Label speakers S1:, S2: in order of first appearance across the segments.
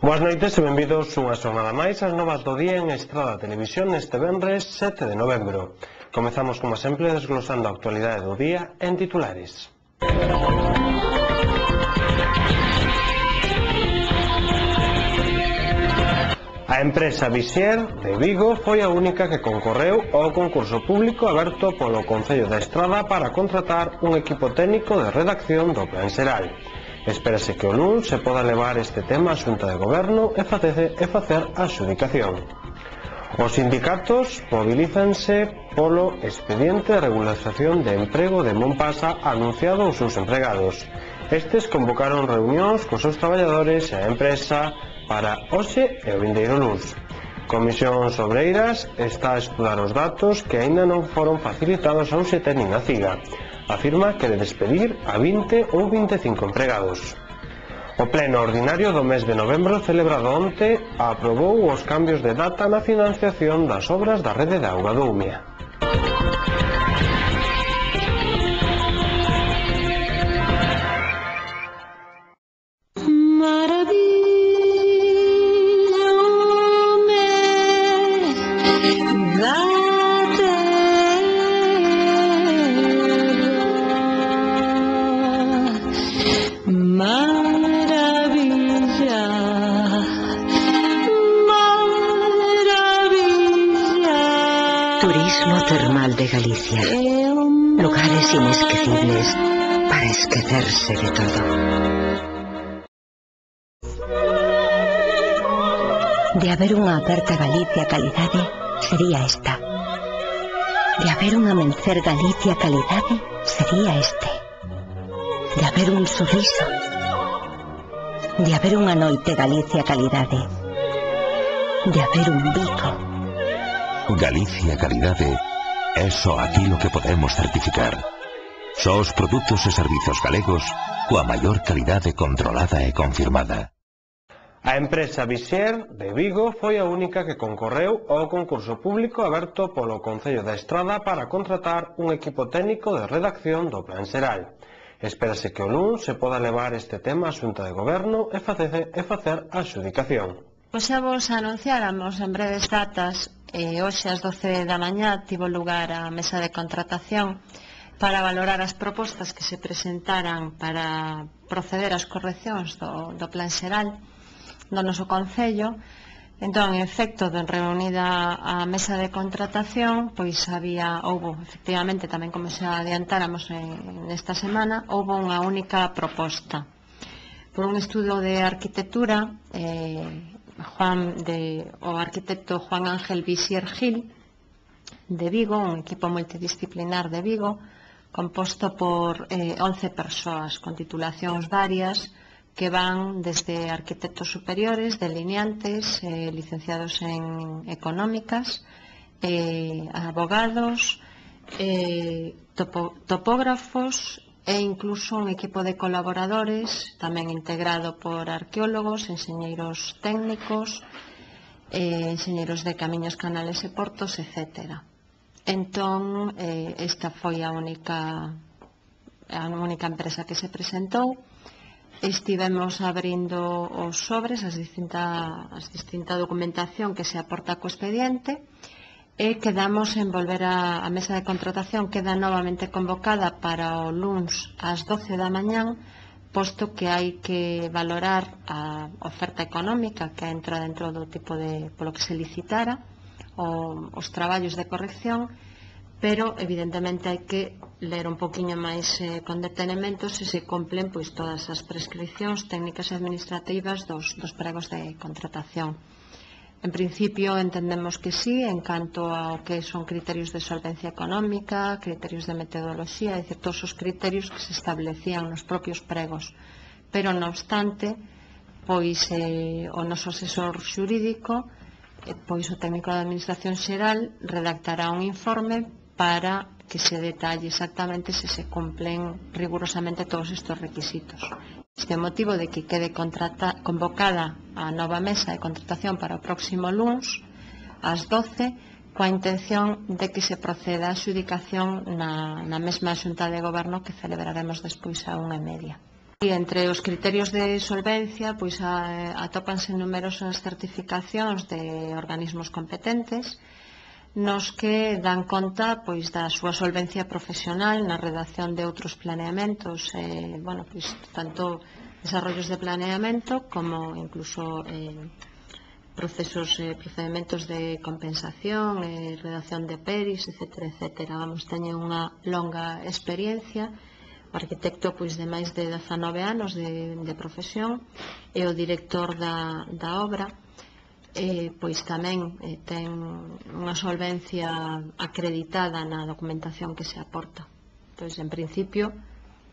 S1: Boas noites e benvidos unha xornada máis ás novas do día en Estrada Televisión neste venres 7 de novembro. Comezamos como sempre desglosando a actualidade do día en titulares. A empresa Visier de Vigo foi a única que concorreu ao concurso público aberto polo Concello da Estrada para contratar un equipo técnico de redacción do Plan Xeral. Espérase que o luns se poda levar este tema á Xunta de Goberno e facer a adxudicación. Os sindicatos mobilízanse polo expediente de regularización de emprego de Monpasa anunciado aos seus empregados. Estes convocaron reunións cos seus traballadores e a empresa para hoxe e o vindeiro luns. Comisións Obreiras está a estudar os datos que aínda non foron facilitados a UGT nin a CIGA. Afirma que de despedir a 20 ou 25 empregados. O pleno ordinario do mes de novembro celebrado onte aprobou os cambios de data na financiación das obras da rede de auga do Umia.
S2: Turismo termal de Galicia. Lugares inesquecibles para esquecerse de todo. De haber unha aperta Galicia calidade, sería esta. De haber un amencer Galicia calidade, sería este. De haber un sorriso. De haber unha noite Galicia calidade. De haber un bico.
S3: Galicia Calidade é só aquilo que podemos certificar. Só os produtos e servizos galegos coa maior calidade controlada e confirmada.
S1: A empresa Visier de Vigo foi a única que concorreu ao concurso público aberto polo Concello da Estrada para contratar un equipo técnico de redacción do Plan Xeral. Espérase que o luns se poda levar este tema á Xunta de Goberno e facer a adxudicación.
S4: Pois xa vos anunciáramos en breves datas. Hoxe ás 12 da mañá tivo lugar a mesa de contratación para valorar as propostas que se presentaran para proceder ás correccións do Plan Xeral do noso Concello. Entón, en efecto, reunida a mesa de contratación, pois houbo, efectivamente, tamén como xa adiantáramos nesta semana, houbo unha única proposta. Por un estudo de arquitectura, o arquitecto Juan Ángel Visier Gil de Vigo, un equipo multidisciplinar de Vigo composto por 11 persoas con titulacións varias que van desde arquitectos superiores, delineantes, licenciados en económicas, abogados, topógrafos e incluso un equipo de colaboradores tamén integrado por arqueólogos, enxeñeiros técnicos, enxeñeiros de camiños, canales e portos, etc. Entón, esta foi a única empresa que se presentou. Estivemos abrindo os sobres, as distinta documentación que se aporta co expediente, e quedamos en volver a mesa de contratación. Queda novamente convocada para o luns ás 12 da mañán, posto que hai que valorar a oferta económica que entra dentro do tipo polo que se licitara, os traballos de corrección, pero evidentemente hai que ler un poquinho máis con detenimento se se cumplen pois todas as prescripcións técnicas e administrativas dos pregos de contratación. En principio entendemos que sí, en canto ao que son criterios de solvencia económica, criterios de metodoloxía, é dicir, todos os criterios que se establecían nos propios pregos. Pero, non obstante, pois o noso asesor xurídico, pois o técnico da Administración Xeral redactará un informe para que se detalle exactamente se se cumplen rigurosamente todos estes requisitos. Este é o motivo de que quede convocada a nova mesa de contratación para o próximo luns ás 12, coa intención de que se proceda a adxudicación na mesma xunta de goberno que celebraremos despois a 1:30. E entre os criterios de solvencia pois atópanse numerosas certificacións de organismos competentes nos que dan conta pois da súa solvencia profesional na redacción de outros planeamentos, pois tanto desarrollos de planeamento como incluso procedimentos de compensación, redacción de peris, etc. Vamos, teñen unha longa experiencia. O arquitecto pois de máis de 19 anos de profesión e o director da obra pois tamén ten unha solvencia acreditada na documentación que se aporta. Entón, en principio,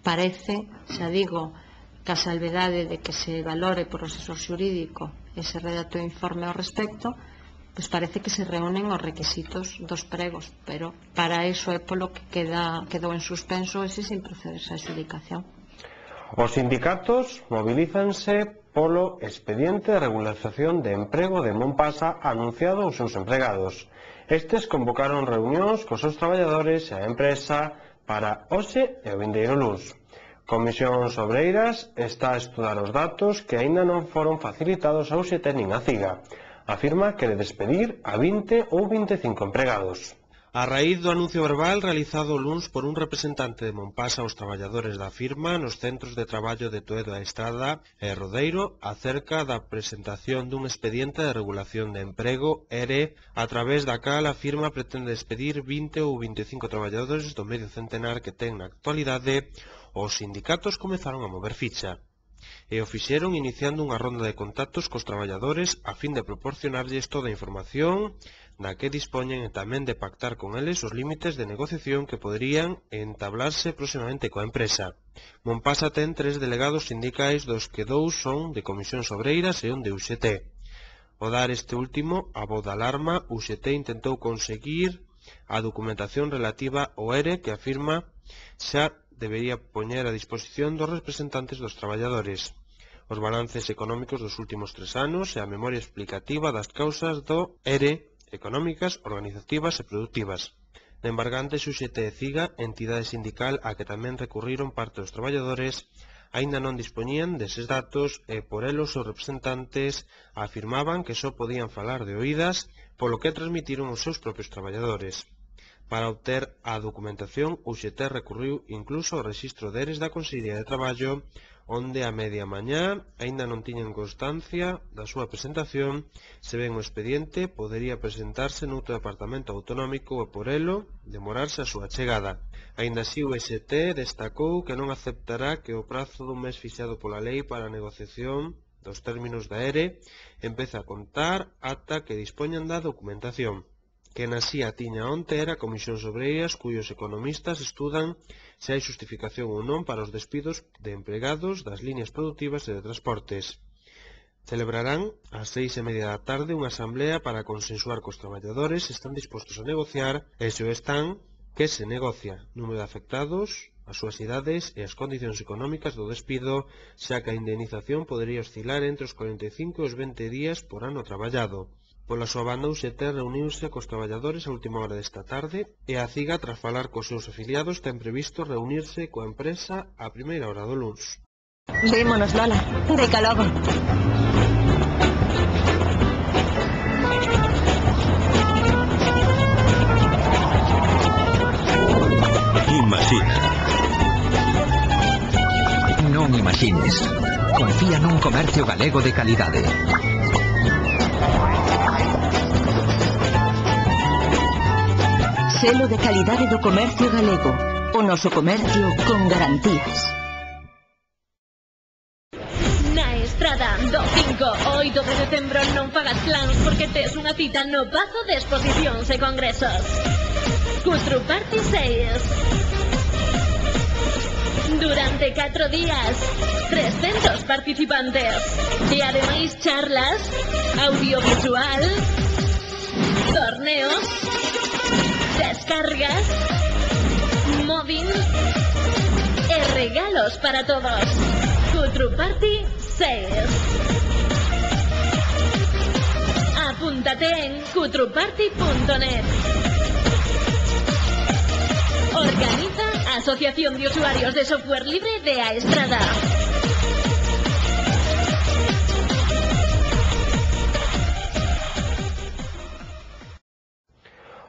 S4: parece, xa digo, que a salvedade de que se valore por o asesor xurídico e se redacte o informe ao respecto, pois parece que se reúnen os requisitos dos pregos, pero para iso é polo que quedou en suspenso ese sin procederse a adxudicación.
S1: Os sindicatos mobilízanse polo expediente de regularización de emprego de Monpasa anunciado aos seus empregados. Estes convocaron reunións cos seus traballadores e a empresa para hoxe e o vindeiro luns. Comisións Obreiras está a estudar os datos que aínda non foron facilitados a UGT nin a CIGA. Afirma que quere despedir a 20 ou 25 empregados.
S5: A raíz do anuncio verbal realizado o luns por un representante de Monpasa aos traballadores da firma nos centros de traballo de Toedo a Estrada e Rodeiro acerca da presentación dun expediente de regulación de emprego ERE a través da cal a firma pretende despedir 20 ou 25 traballadores do medio centenar que ten na actualidade, os sindicatos comezaron a mover ficha. E o fixeron iniciando unha ronda de contactos cos traballadores a fin de proporcionarlles toda a información na que dispoñen e tamén de pactar con eles os límites de negociación que poderían entablarse próximamente coa empresa. Monpasa ten 3 delegados sindicais dos que 2 son de Comisións Obreiras e un de UGT. Ao dar este último a voz de alarma, UGT intentou conseguir a documentación relativa ao ERE que afirma xa debería poñer a disposición dos representantes dos traballadores. Os balances económicos dos últimos 3 anos e a memoria explicativa das causas do ERE económicas, organizativas e productivas. De embargante, UGT e CIGA, entidade sindical a que tamén recurriron parte dos traballadores, aínda non dispoñían deses datos e por elos os representantes afirmaban que só podían falar de oídas, polo que transmitiron os seus propios traballadores. Para obter a documentación, UGT recurriu incluso ao rexistro de ERES da Consellería de Traballo, onde a media mañá aínda non tiñan constancia da súa presentación, se ben o expediente podería presentarse noutro departamento autonómico e por elo demorarse a súa chegada. Aínda así, o UGT destacou que non aceptará que o prazo dun mes fixado pola lei para a negociación dos términos da ERE empece a contar ata que dispoñan da documentación. Quen así a tiña onte era Comisións Obreiras, cuyos economistas estudan se hai justificación ou non para os despidos de empregados das líneas productivas e de transportes. Celebrarán ás 6:30 da tarde unha asamblea para consensuar cos traballadores se están dispostos a negociar e se o están, que se negocia, número de afectados, as súas idades e as condicións económicas do despido, xa que a indemnización podería oscilar entre os 45 e os 20 días por ano traballado. Pola súa banda, UGT reuniuse cos traballadores a última hora desta tarde e a CIGA, tras falar cos seus afiliados, ten previsto reunirse coa empresa a primeira hora do luns.
S2: Vémonos, Lola. Deca logo.
S3: Imagina.
S6: Non imagines. Confía nun comercio galego de calidade.
S2: Selo de calidade do comercio galego. O noso comercio con garantías.
S7: Na Estrada, do 5 ao 8 de decembro non fagas plans porque tes unha cita no Pazo de Exposicións e Congresos. Culture Party 6. Durante 4 días, 300 participantes. E ademais charlas, audiovisual, torneos, descargas, móvil e regalos para todos. Cutru Party 6. Apúntate en cutruparty.net. Organiza Asociación de Usuarios de Software Libre de A Estrada.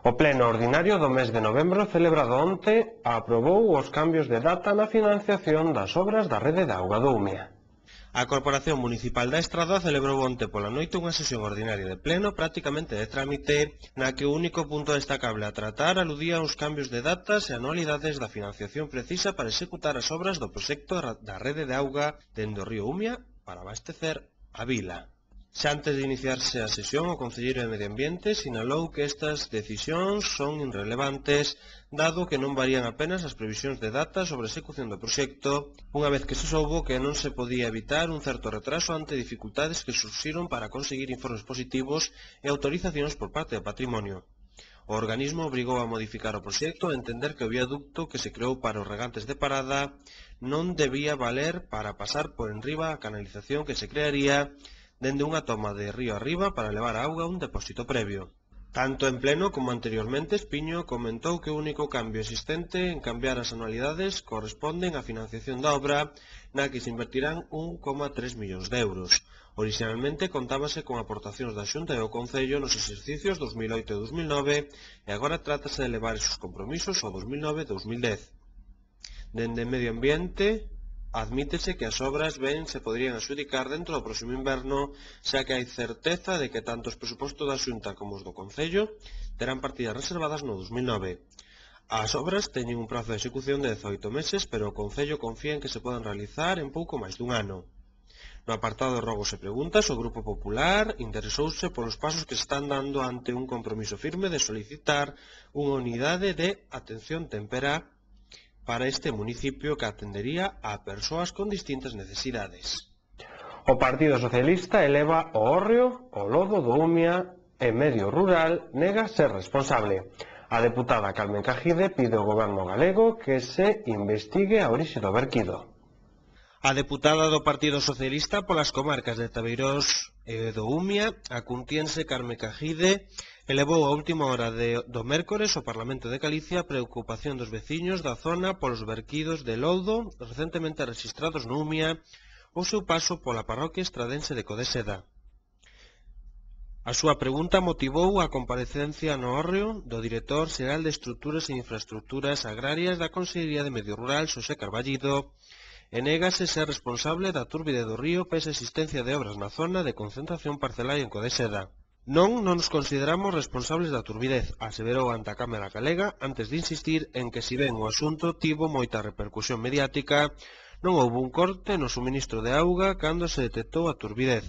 S1: O pleno ordinario do mes de novembro celebrado onte aprobou os cambios de data na financiación das obras da rede de auga do Umia.
S5: A Corporación Municipal da Estrada celebrou onte pola noite unha sesión ordinaria de pleno prácticamente de trámite na que o único punto destacable a tratar aludía aos cambios de datas e anualidades da financiación precisa para executar as obras do proxecto da rede de auga dende o río Umia para abastecer a vila. Xa antes de iniciarse a sesión, o Concelleiro de Medio Ambiente sinalou que estas decisións son irrelevantes, dado que non varían apenas as previsións de data sobre a execución do proxecto, unha vez que se soubo que non se podía evitar un certo retraso ante dificultades que surxiron para conseguir informes positivos e autorizacións por parte do patrimonio. O organismo obrigou a modificar o proxecto a entender que o viaducto que se creou para os regantes de parada non debía valer para pasar por enriba a canalización que se crearía dende unha toma de río arriba para levar a auga a un depósito previo. Tanto en pleno como anteriormente, Espiño comentou que o único cambio existente en cambiar as anualidades corresponden á financiación da obra na que se invertirán 1,3 millóns de euros. Orixinalmente contábase con aportacións da Xunta e o Concello nos exercicios 2008 e 2009 e agora trátase de levar esos compromisos ao 2009 e 2010. Dende Medio Ambiente admítese que as obras ben se poderían adxudicar dentro do próximo inverno, xa que hai certeza de que tanto os presupostos da Xunta como os do Concello terán partidas reservadas no 2009. As obras teñen un prazo de execución de 18 meses, pero o Concello confía en que se podan realizar en pouco máis dun ano. No apartado de rogos e preguntas, o Grupo Popular interesouse polos pasos que se están dando ante un compromiso firme de solicitar unha unidade de atención temperá para este municipio que atendería a persoas con distintas necesidades.
S1: O Partido Socialista eleva o hórreo, o lodo do Umia e medio rural nega ser responsable. A deputada Carmen Cajide pide ao goberno galego que se investigue a orixe do verquido.
S5: A deputada do Partido Socialista polas comarcas de Tabeirós e do Umia, a cuntiense Carmen Cajide, elevou a última hora do mércores ao Parlamento de Galicia a preocupación dos veciños da zona polos verquidos de lodo recentemente rexistrados no Umia ao seu paso pola parroquia estradense de Codeseda. A súa pregunta motivou a comparecencia no hórreo do director xeral de Estruturas e Infraestructuras Agrarias da Consellería de Medio Rural, Xosé Carballido, e négase ser responsable da turbide do río pese a existencia de obras na zona de concentración parcelaria en Codeseda. Non nos consideramos responsables da turbidez, aseverou ante a Cámara Galega antes de insistir en que si ben o asunto tivo moita repercusión mediática, non houbo un corte no suministro de auga cando se detectou a turbidez.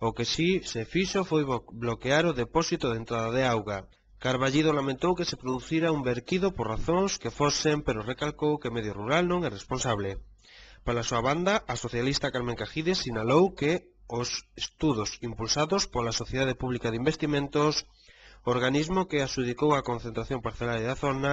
S5: O que si se fixo foi bloquear o depósito de entrada de auga. Carballido lamentou que se producira un verquido por razóns que fosen, pero recalcou que Medio Rural non é responsable. Pola súa banda, a socialista Carmen Cajide sinalou que os estudos impulsados pola Sociedade Pública de Investimentos, organismo que adxudicou a concentración parcelaria da zona,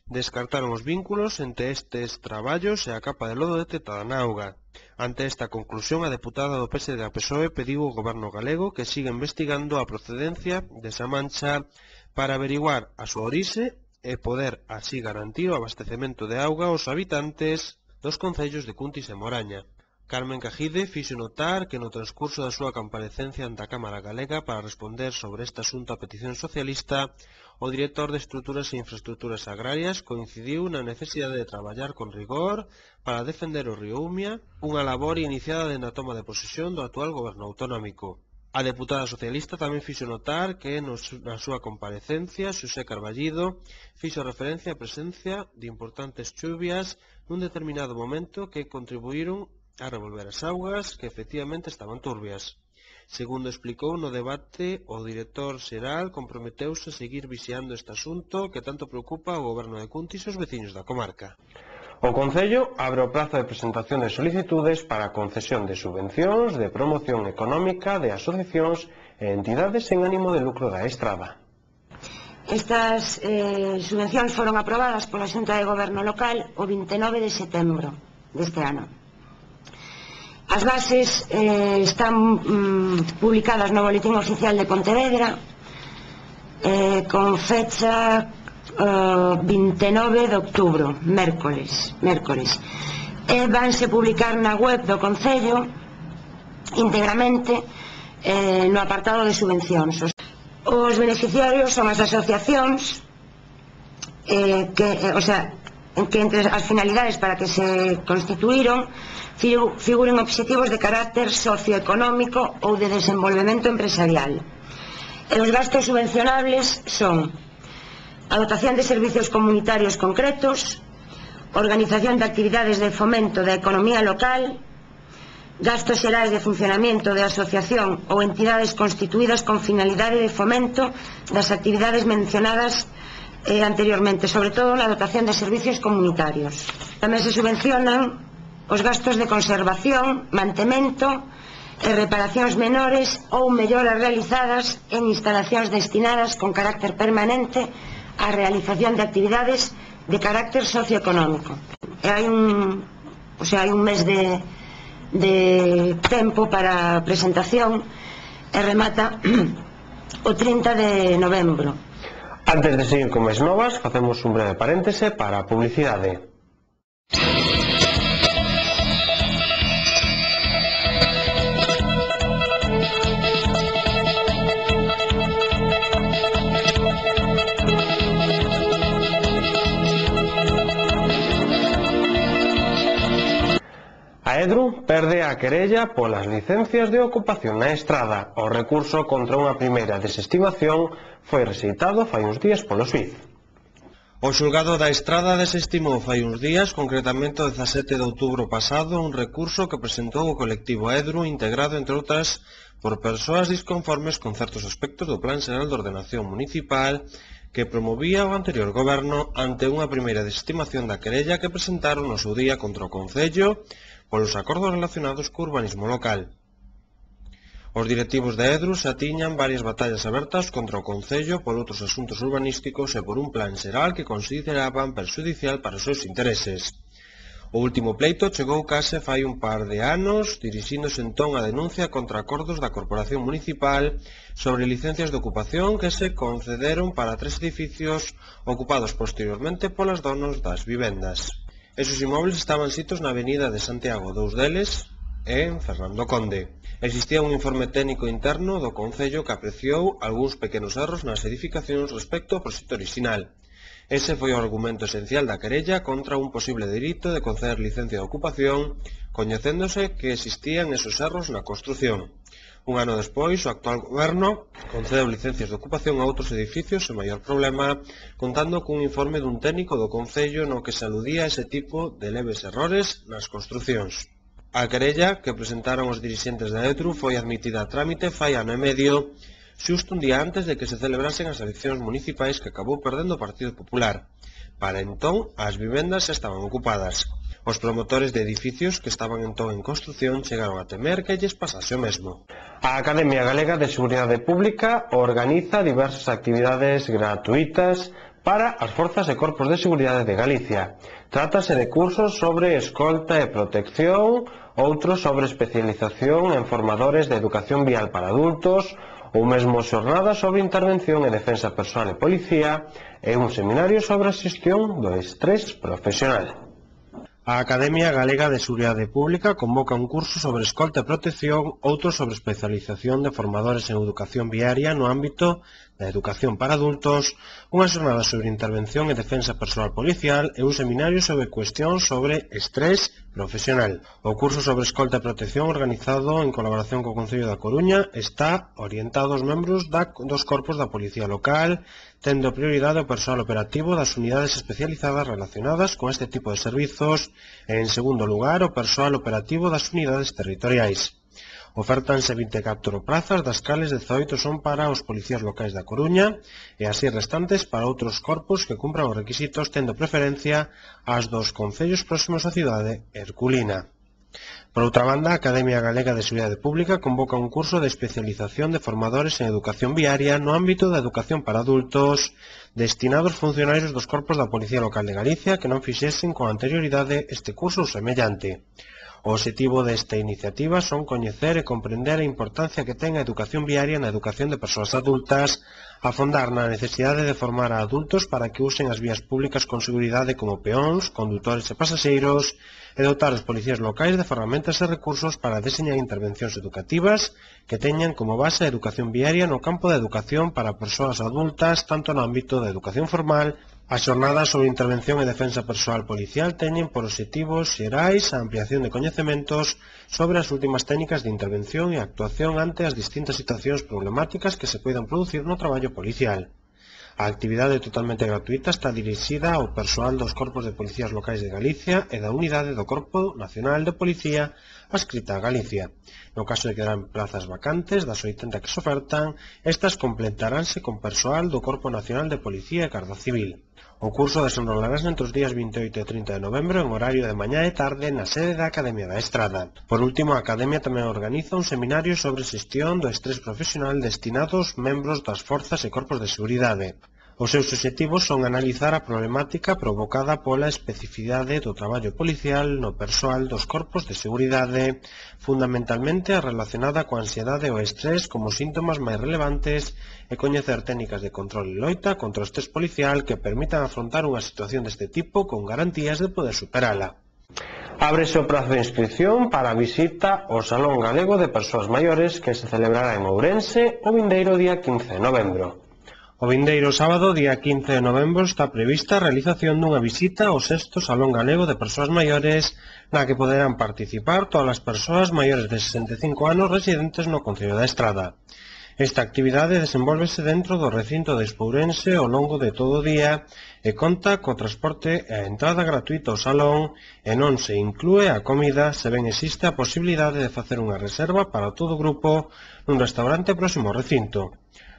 S5: descartaron os vínculos entre estes traballos e a capa de lodo detectada na auga. Ante esta conclusión, a deputada do PSD da PSOE pediu ao goberno galego que siga investigando a procedencia desa mancha para averiguar a súa orixe e poder así garantir o abastecemento de auga aos habitantes dos concellos de Cuntis e Moraña. Carmen Cajide fixo notar que no transcurso da súa comparecencia ante a Cámara Galega para responder sobre este asunto a petición socialista, o director de Estruturas e Infraestructuras Agrarias coincidiu na necesidade de traballar con rigor para defender o río Umia, unha labor iniciada dende a toma de posesión do actual goberno autonómico. A deputada socialista tamén fixo notar que na súa comparecencia Xosé Carballido fixo referencia á presencia de importantes chuvias nun determinado momento que contribuíron a revolver as augas que efectivamente estaban turbias. Segundo explicou no debate, o director xeral comprometeuse a seguir vixiando este asunto que tanto preocupa ao goberno de Cuntis e os veciños da comarca.
S1: O Concello abre o prazo de presentación de solicitudes para a concesión de subvencións de promoción económica de asociacións e entidades sen ánimo de lucro da Estrada.
S8: Estas subvencións foron aprobadas pola Xunta de Goberno Local o 29 de setembro deste ano. As bases están publicadas no Boletín Oficial de Pontevedra con fecha 29 de outubro, mércores, e vanse publicar na web do Concello íntegramente no apartado de subvencións. Os beneficiarios son as asociacións en que entre as finalidades para que se constituíron figuren obxectivos de carácter socioeconómico ou de desenvolvemento empresarial. E os gastos subvencionables son a dotación de servicios comunitarios concretos, organización de actividades de fomento da economía local, gastos xerais de funcionamento de asociación ou entidades constituídas con finalidade de fomento das actividades mencionadas anteriormente, sobre todo na dotación de servicios comunitarios. Tamén se subvencionan os gastos de conservación, mantemento e reparacións menores ou melloras realizadas en instalacións destinadas con carácter permanente á realización de actividades de carácter socioeconómico. E hai un mes de tempo para a presentación e remata o 30 de novembro.
S1: Antes de seguir con máis novas, facemos un breve paréntese para a publicidade. A Edru perde a querella polas licencias de ocupación na Estrada. O recurso contra unha primeira desestimación foi rexeitado fai uns días polo xuíz.
S5: O xulgado da Estrada desestimou fai uns días, concretamente o 17 de outubro pasado, un recurso que presentou o colectivo Edru, integrado, entre outras, por persoas disconformes con certos aspectos do Plan Xeral de Ordenación Municipal que promovía o anterior goberno ante unha primeira desestimación da querella que presentaron no seu día contra o Concello polos acordos relacionados co urbanismo local. Os directivos de Edru xa tiñan varias batallas abertas contra o Concello por outros asuntos urbanísticos e por un plan xeral que consideraban perxudicial para os seus intereses. O último pleito chegou case fai un par de anos, dirixíndose entón a denuncia contra acordos da Corporación Municipal sobre licencias de ocupación que se concederon para 3 edificios ocupados posteriormente polas donos das vivendas. Esos inmobles estaban sitos na avenida de Santiago, 2 deles en Fernando Conde. Existía un informe técnico interno do Concello que apreciou algúns pequenos erros nas edificacións respecto ao proxecto orixinal. Ese foi o argumento esencial da querella contra un posible delito de conceder licencia de ocupación, coñecéndose que existían esos erros na construción. Un ano despois, o actual goberno concedeu licencias de ocupación a outros edificios sen maior problema, contando cun informe dun técnico do Concello no que se aludía a ese tipo de leves errores nas construcións. A querella que presentaron os dirixentes da Edru foi admitida a trámite fai ano e medio, xusto un día antes de que se celebrasen as eleccións municipais que acabou perdendo o Partido Popular. Para entón, as vivendas xa estaban ocupadas. Os promotores de edificios que estaban entón en construción chegaron a temer que lles pasase o mesmo.
S1: A Academia Galega de Seguridade Pública organiza diversas actividades gratuitas para as forzas e corpos de seguridade de Galicia. Trátase de cursos sobre escolta e protección, outros sobre especialización en formadores de educación vial para adultos, ou mesmo xornadas sobre intervención e defensa persoal e policía, e un seminario sobre a xestión do estrés profesional.
S5: A Academia Galega de Seguridade Pública convoca un curso sobre escolta e protección, outro sobre especialización de formadores en educación viaria no ámbito da educación para adultos, unha xornada sobre intervención e defensa persoal policial e un seminario sobre cuestións sobre estrés profesional. O curso sobre escolta e protección organizado en colaboración co Concello da Coruña está orientado aos membros dos corpos da Policía Local, tendo prioridade o persoal operativo das unidades especializadas relacionadas con este tipo de servizos e, en segundo lugar, o persoal operativo das unidades territoriais. Ofértanse 24 prazas, das cales 18 son para os policías locais da Coruña e así restantes para outros corpos que cumpran os requisitos, tendo preferencia ás dos concellos próximos á cidade herculina. Por outra banda, a Academia Galega de Seguridade Pública convoca un curso de especialización de formadores en educación viaria no ámbito da educación para adultos destinado aos funcionarios dos corpos da Policía Local de Galicia que non fixesen con anterioridade este curso ou semellante. O obxectivo desta iniciativa son coñecer e comprender a importancia que ten a educación viaria na educación de persoas adultas, afondar na necesidade de formar a adultos para que usen as vías públicas con seguridade como peóns, condutores e pasaxeiros, e dotar os policías locais de ferramentas e recursos para deseñar intervencións educativas que teñan como base a educación viaria no campo da educación para persoas adultas, tanto no ámbito da educación formal. As xornadas sobre intervención e defensa persoal policial teñen por obxectivos xerais a ampliación de coñecementos sobre as últimas técnicas de intervención e actuación ante as distintas situacións problemáticas que se poidan producir no traballo policial. A actividade totalmente gratuita está dirixida ao persoal dos corpos de policías locais de Galicia e da unidade do Corpo Nacional de Policía adscrita a Galicia. No caso de que quedaran plazas vacantes das 80 que se ofertan, estas completaránse con persoal do Corpo Nacional de Policía e Garda Civil. O curso desenrolarase entre os días 28 e 30 de novembro en horario de mañá e tarde na sede da Academia da Estrada. Por último, a Academia tamén organiza un seminario sobre xestión do estrés profesional destinado aos membros das forzas e corpos de seguridade. Os seus obxectivos son analizar a problemática provocada pola especificidade do traballo policial no persoal dos corpos de seguridade, fundamentalmente a relacionada coa ansiedade ou estrés como síntomas máis relevantes e coñecer técnicas de control e loita contra o estrés policial que permitan afrontar unha situación deste tipo con garantías de poder superala.
S1: Ábrese o prazo de inscripción para a visita ao Salón Galego de Persoas Maiores que se celebrará en Ourense o vindeiro día 15 de novembro.
S5: O vindeiro sábado, día 15 de novembro, está prevista a realización dunha visita ao 6º Salón Galego de Persoas Maiores na que poderán participar todas as persoas maiores de 65 anos residentes no Concello da Estrada. Esta actividade desenvólvese dentro do recinto de Ourense ao longo de todo o día e conta co transporte e a entrada gratuita ao salón e non se inclúe a comida, se ben existe a posibilidade de facer unha reserva para todo o grupo nun restaurante próximo ao recinto.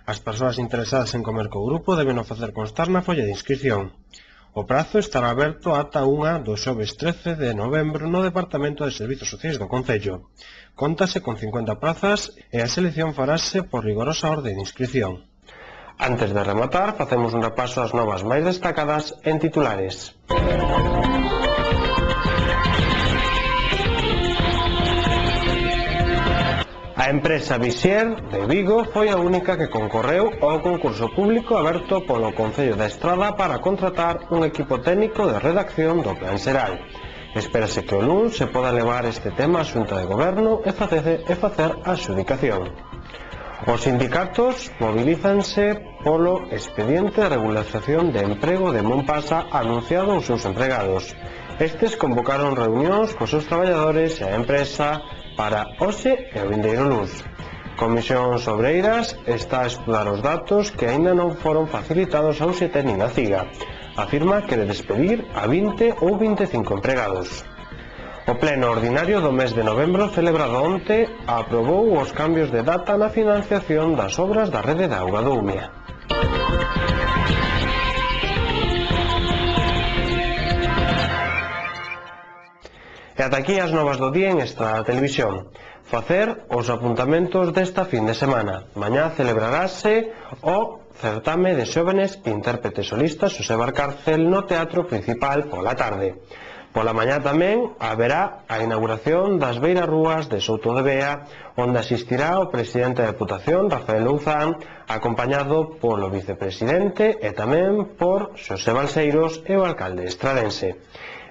S5: As persoas interesadas en comer co grupo deben o facer constar na folla de inscripción. O prazo estará aberto ata unha do xoves 13 de novembro no Departamento de Servizos Sociais do Concello. Cóntase con 50 prazas e a selección farase por rigorosa orde de inscripción.
S1: Antes de rematar, facemos un repaso ás novas máis destacadas en titulares. A empresa Visier de Vigo foi a única que concorreu ao concurso público aberto polo Concello da Estrada para contratar un equipo técnico de redacción do Plan Xeral. Espérase que o luns se poda levar este tema á Xunta de Goberno e facer a adxudicación. Os sindicatos mobilízanse polo expediente de regularización de emprego de Monpasa anunciado aos seus empregados. Estes convocaron reunións cos seus traballadores e a empresa para hoxe e o vindeiro luns. Comisións Obreiras está a estudar os datos que aínda non foron facilitados a UGT nin a CIGA. Afirma que de despedir a 20 ou 25 empregados. O pleno ordinario do mes de novembro celebrado onte aprobou os cambios de data na financiación das obras da rede de auga do Umia. E ata aquí as novas do día en Estrada Televisión. Facer os apuntamentos desta fin de semana. Mañá celebrarase o certame de xóvenes intérpretes solistas Xosé Valcárcel no Teatro Principal pola tarde. Pola mañá tamén haberá a inauguración das beirarrúas de Souto de Bea, onde asistirá o presidente da Deputación, Rafael Louzán, acompañado polo vicepresidente e tamén por Xosé Balseiros e o alcalde estradense.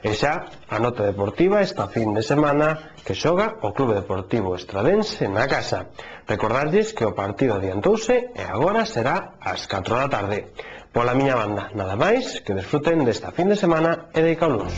S1: E xa a nota deportiva esta fin de semana que xoga o Clube Deportivo Estradense na casa. Recordarlles que o partido adiantouse e agora será ás 4 da tarde. Pola miña banda, nada máis, que desfruten desta fin de semana e de Luns.